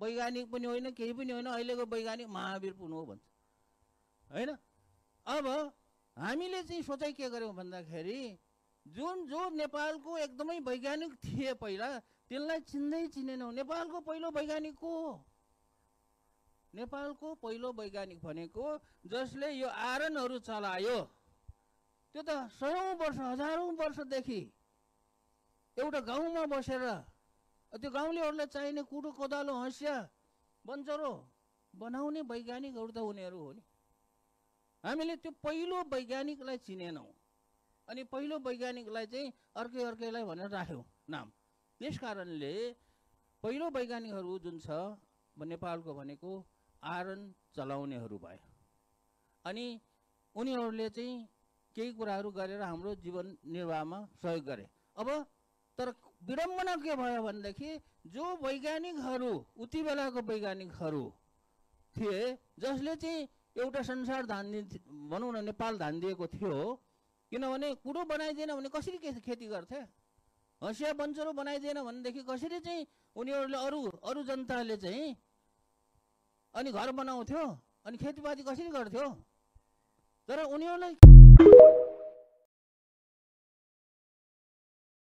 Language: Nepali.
वैज्ञानिक पनि होइन, केही पनि होइन, अहिलेको वैज्ञानिक महावीर पुन हो भन्छ होइन। अब हामीले चाहिँ सोचाइ के गर्यौँ भन्दाखेरि जुन जो नेपालको एकदमै वैज्ञानिक थिए पहिला त्यसलाई चिनेनौँ। नेपालको पहिलो वैज्ञानिक को हो? नेपालको पहिलो वैज्ञानिक भनेको जसले यो आयरनहरू चलायो, त्यो त सयौं वर्ष हजारौं वर्षदेखि एउटा गाउँमा बसेर त्यो गाउँलेहरूलाई चाहिने कुडो कोदालो हँसिया बन्चरो बनाउने वैज्ञानिकहरू त उनीहरू हो नि। हामीले त्यो पहिलो वैज्ञानिकलाई चिनेनौँ अनि पहिलो वैज्ञानिकलाई चाहिँ अर्कैलाई भनेर राख्यौँ नाम। त्यस कारणले पहिलो वैज्ञानिकहरू जुन छ नेपालको भनेको आयरन चलाउनेहरू भए अनि उनीहरूले चाहिँ केही कुराहरू गरेर हाम्रो जीवन निर्वाहमा सहयोग गरे। अब तर विडम्बना के भयो भनेदेखि जो वैज्ञानिकहरू उति बेलाको वैज्ञानिकहरू थिए जसले चाहिँ एउटा संसार भनौँ न नेपाल धान्दिएको थियो, किनभने कुडो बनाइदिएन भने कसरी खेती गर्थे, हँसिया बन्चरो बनाइदिएन भनेदेखि कसरी चाहिँ उनीहरूले अरू जनताले चाहिँ अनि घर बनाउँथ्यो अनि खेतीपाती कसरी गर्थ्यो। तर उनीहरूलाई